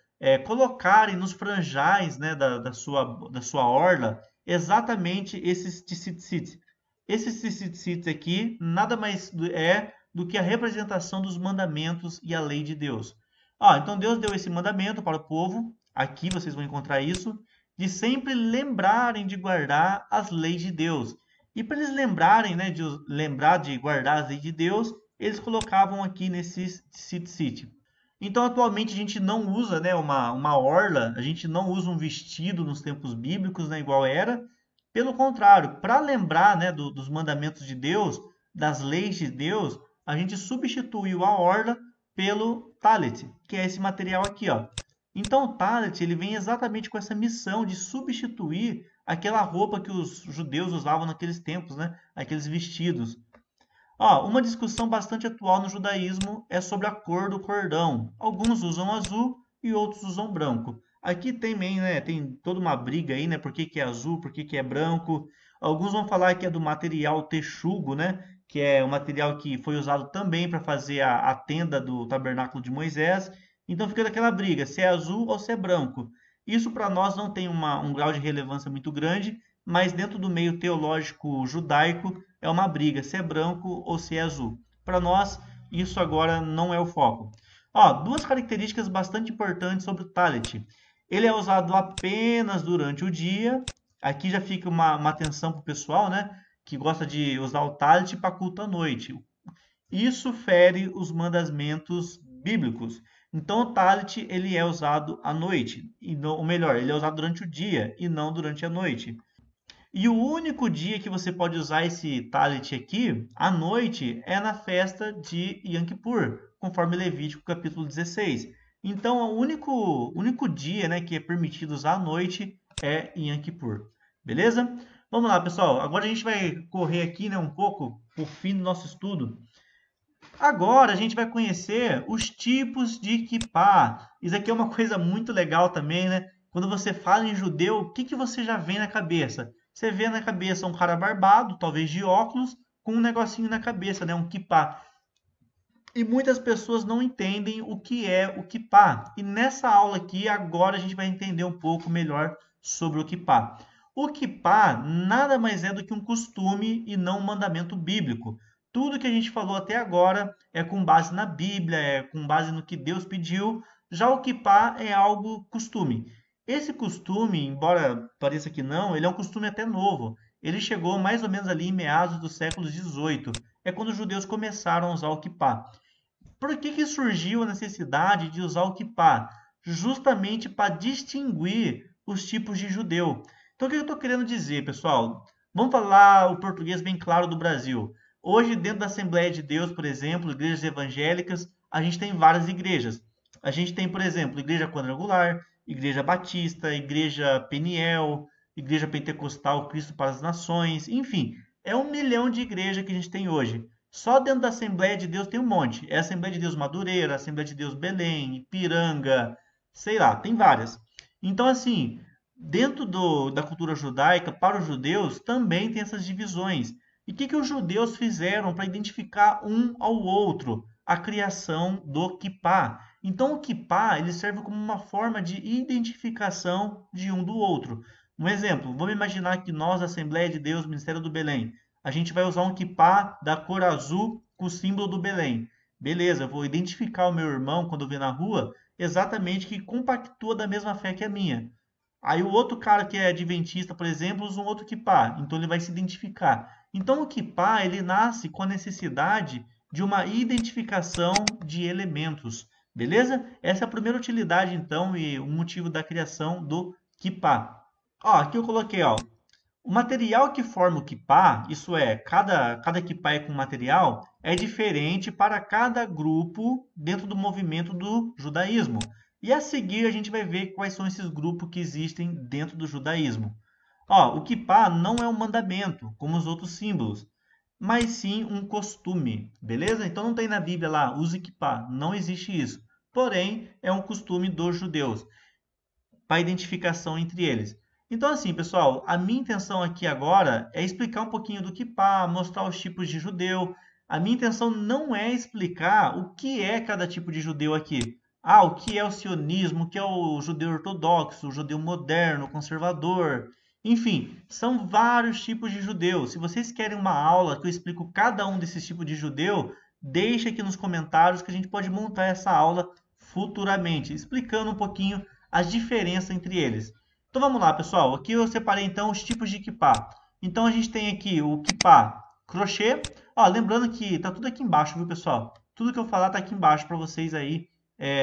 colocarem nos franjais, né, da sua orla exatamente esses tzitzit. Esses tzitzit aqui nada mais é do que a representação dos mandamentos e a lei de Deus. Então Deus deu esse mandamento para o povo, aqui vocês vão encontrar isso, de sempre lembrarem de guardar as leis de Deus. E para eles lembrarem, né, de lembrar de guardar as leis de Deus, eles colocavam aqui nesses tzitzit. Então, atualmente, a gente não usa, né, uma orla, a gente não usa um vestido nos tempos bíblicos, né, igual era. Pelo contrário, para lembrar, né, dos mandamentos de Deus, das leis de Deus, a gente substituiu a orla pelo talit, que é esse material aqui, ó. Então o talit ele vem exatamente com essa missão de substituir aquela roupa que os judeus usavam naqueles tempos, né? Aqueles vestidos. Ó, uma discussão bastante atual no judaísmo é sobre a cor do cordão. Alguns usam azul e outros usam branco. Aqui também, né, tem toda uma briga aí, né? Por que que é azul, por que que é branco. Alguns vão falar que é do material texugo, né? Que é um material que foi usado também para fazer a tenda do tabernáculo de Moisés. Então fica daquela briga, se é azul ou se é branco. Isso para nós não tem um grau de relevância muito grande, mas dentro do meio teológico judaico é uma briga se é branco ou se é azul. Para nós, isso agora não é o foco. Ó, duas características bastante importantes sobre o talit. Ele é usado apenas durante o dia. Aqui já fica uma atenção para o pessoal, né? Que gosta de usar o talit para culto à noite. Isso fere os mandamentos bíblicos. Então o talit ele é usado à noite, e não, ou melhor, ele é usado durante o dia e não durante a noite. E o único dia que você pode usar esse talit aqui, à noite, é na festa de Yom Kippur, conforme Levítico capítulo 16. Então, o único dia, né, que é permitido usar à noite é Yom Kippur. Beleza? Vamos lá, pessoal. Agora a gente vai correr aqui, né, um pouco o fim do nosso estudo. Agora a gente vai conhecer os tipos de kippah. Isso aqui é uma coisa muito legal também, né? Quando você fala em judeu, o que que você já vê na cabeça? Você vê na cabeça um cara barbado, talvez de óculos, com um negocinho na cabeça, né? Um kippah. E muitas pessoas não entendem o que é o kippah. E nessa aula aqui, agora a gente vai entender um pouco melhor sobre o kippah. O kippah nada mais é do que um costume e não um mandamento bíblico. Tudo que a gente falou até agora é com base na Bíblia, é com base no que Deus pediu. Já o kippah é algo costume. Esse costume, embora pareça que não, ele é um costume até novo. Ele chegou mais ou menos ali em meados do século XVIII. É quando os judeus começaram a usar o kippah. Por que que surgiu a necessidade de usar o kippah? Justamente para distinguir os tipos de judeu. Então, o que eu estou querendo dizer, pessoal? Vamos falar o português bem claro do Brasil. Hoje, dentro da Assembleia de Deus, por exemplo, igrejas evangélicas, a gente tem várias igrejas. A gente tem, por exemplo, Igreja Quadrangular, Igreja Batista, Igreja Peniel, Igreja Pentecostal Cristo para as Nações, enfim, é 1 milhão de igrejas que a gente tem hoje. Só dentro da Assembleia de Deus tem um monte. É a Assembleia de Deus Madureira, a Assembleia de Deus Belém, Ipiranga, sei lá, tem várias. Então, assim, dentro da cultura judaica, para os judeus, também tem essas divisões. E o que que os judeus fizeram para identificar um ao outro? A criação do kippah. Então, o kippah ele serve como uma forma de identificação de um do outro. Um exemplo, vamos imaginar que nós, Assembleia de Deus, Ministério do Belém, a gente vai usar um kippah da cor azul com o símbolo do Belém. Beleza, eu vou identificar o meu irmão quando eu ver na rua, exatamente que compactua da mesma fé que a minha. Aí o outro cara que é adventista, por exemplo, usa um outro kippah, então ele vai se identificar. Então o kippah ele nasce com a necessidade de uma identificação de elementos, beleza? Essa é a primeira utilidade então e o motivo da criação do kippah. Ó, aqui eu coloquei, ó, o material que forma o kippah, isso é, cada kippah é com material, é diferente para cada grupo dentro do movimento do judaísmo. E a seguir a gente vai ver quais são esses grupos que existem dentro do judaísmo. Ó, o kippah não é um mandamento, como os outros símbolos, mas sim um costume, beleza? Então não tem na Bíblia lá, use kippah, não existe isso. Porém, é um costume dos judeus para identificação entre eles. Então, assim, pessoal, a minha intenção aqui agora é explicar um pouquinho do kippah, mostrar os tipos de judeu. A minha intenção não é explicar o que é cada tipo de judeu aqui. Ah, o que é o sionismo, o que é o judeu ortodoxo, o judeu moderno, conservador. Enfim, são vários tipos de judeu. Se vocês querem uma aula que eu explico cada um desses tipos de judeu, deixe aqui nos comentários que a gente pode montar essa aula futuramente, explicando um pouquinho as diferenças entre eles. Então vamos lá, pessoal. Aqui eu separei então os tipos de kippah. Então a gente tem aqui o kippah crochê. Ó, lembrando que tá tudo aqui embaixo, viu, pessoal? Tudo que eu falar tá aqui embaixo para vocês aí,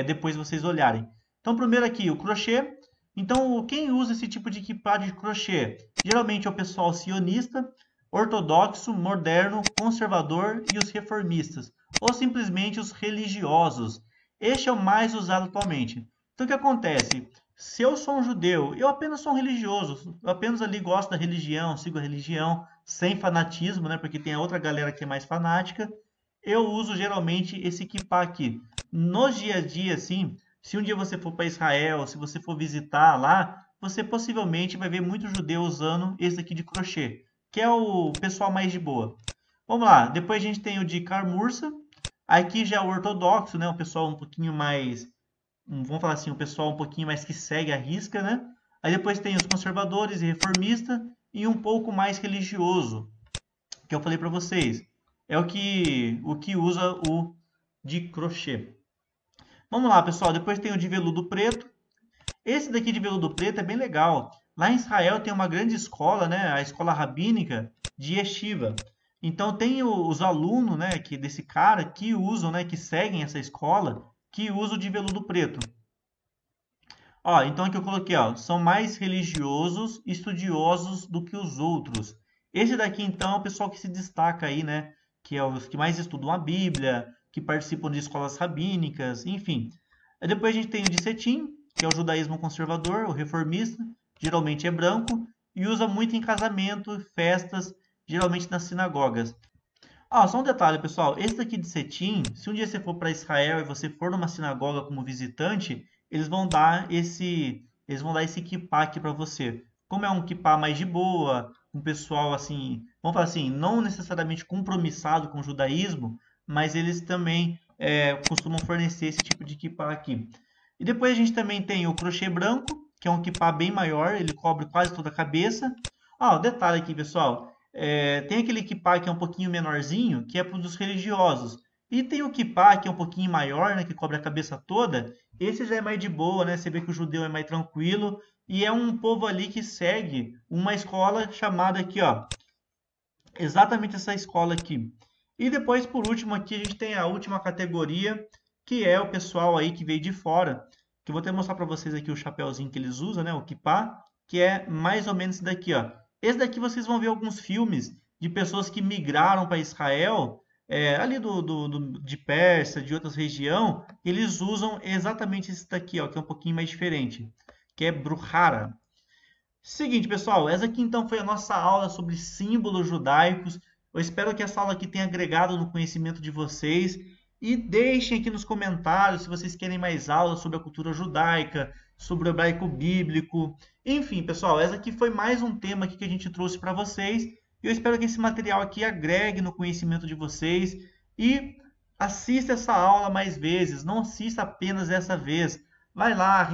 depois vocês olharem. Então primeiro aqui o crochê. Então quem usa esse tipo de kippah de crochê? Geralmente é o pessoal sionista, ortodoxo, moderno, conservador e os reformistas. Ou simplesmente os religiosos. Este é o mais usado atualmente. Então, o que acontece? Se eu sou um judeu, eu apenas sou um religioso, eu apenas ali gosto da religião, sigo a religião, sem fanatismo, né? Porque tem a outra galera que é mais fanática. Eu uso geralmente esse kippah aqui. Nos dia a dia, assim, se um dia você for para Israel, se você for visitar lá, você possivelmente vai ver muitos judeus usando esse aqui de crochê, que é o pessoal mais de boa. Vamos lá, depois a gente tem o de camurça. Aqui já é o ortodoxo, né? O pessoal um pouquinho mais, vamos falar assim, o pessoal um pouquinho mais que segue a risca, né? Aí depois tem os conservadores e reformistas e um pouco mais religioso, que eu falei para vocês. É o que usa o de crochê. Vamos lá, pessoal. Depois tem o de veludo preto. Esse daqui de veludo preto é bem legal. Lá em Israel tem uma grande escola, né? A escola rabínica de Yeshiva. Então tem os alunos, né, desse cara que usam, né, que seguem essa escola, que usam o de veludo preto. Ó, então aqui eu coloquei, ó, são mais religiosos e estudiosos do que os outros. Esse daqui, então, é o pessoal que se destaca aí, né? Que é os que mais estudam a Bíblia, que participam de escolas rabínicas, enfim. Aí depois a gente tem o de cetim, que é o judaísmo conservador, o reformista, geralmente é branco, e usa muito em casamento, festas, geralmente nas sinagogas. Ah, só um detalhe, pessoal. Esse daqui de cetim, se um dia você for para Israel e você for numa sinagoga como visitante, eles vão dar esse kippah aqui para você. Como é um kippah mais de boa, um pessoal assim, vamos falar assim, não necessariamente compromissado com o judaísmo, mas eles também costumam fornecer esse tipo de kippah aqui. E depois a gente também tem o crochê branco, que é um kippah bem maior, ele cobre quase toda a cabeça. Ah, o detalhe aqui, pessoal. Tem aquele kippah que é um pouquinho menorzinho, que é para os religiosos. E tem o kippah que é um pouquinho maior, né, que cobre a cabeça toda. Esse já é mais de boa, né? Você vê que o judeu é mais tranquilo. E é um povo ali que segue uma escola chamada aqui, ó. Exatamente essa escola aqui. E depois, por último, aqui a gente tem a última categoria, que é o pessoal aí que veio de fora. Que eu vou até mostrar para vocês aqui o chapéuzinho que eles usam, né? O kippah, que é mais ou menos esse daqui, ó. Esse daqui vocês vão ver alguns filmes de pessoas que migraram para Israel, ali de Pérsia, de outras regiões, eles usam exatamente esse daqui, ó, que é um pouquinho mais diferente, que é Bruhara. Seguinte, pessoal, essa aqui então foi a nossa aula sobre símbolos judaicos. Eu espero que essa aula aqui tenha agregado no conhecimento de vocês. E deixem aqui nos comentários se vocês querem mais aulas sobre a cultura judaica, sobre o hebraico bíblico. Enfim, pessoal, essa aqui foi mais um tema aqui que a gente trouxe para vocês. E eu espero que esse material aqui agregue no conhecimento de vocês. E assista essa aula mais vezes, não assista apenas essa vez. Vai lá,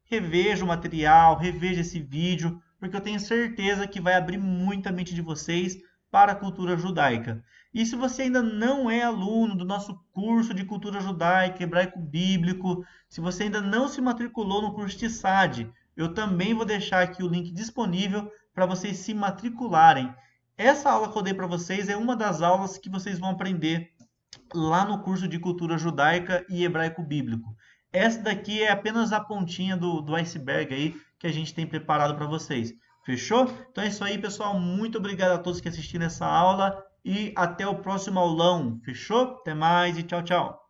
reveja o material, reveja esse vídeo, porque eu tenho certeza que vai abrir muita mente de vocês para a cultura judaica. E se você ainda não é aluno do nosso curso de cultura judaica, hebraico bíblico, se você ainda não se matriculou no curso de SAD, eu também vou deixar aqui o link disponível para vocês se matricularem. Essa aula que eu dei para vocês é uma das aulas que vocês vão aprender lá no curso de cultura judaica e hebraico bíblico. Essa daqui é apenas a pontinha do iceberg aí que a gente tem preparado para vocês. Fechou? Então é isso aí, pessoal. Muito obrigado a todos que assistiram essa aula e até o próximo aulão. Fechou? Até mais e tchau, tchau.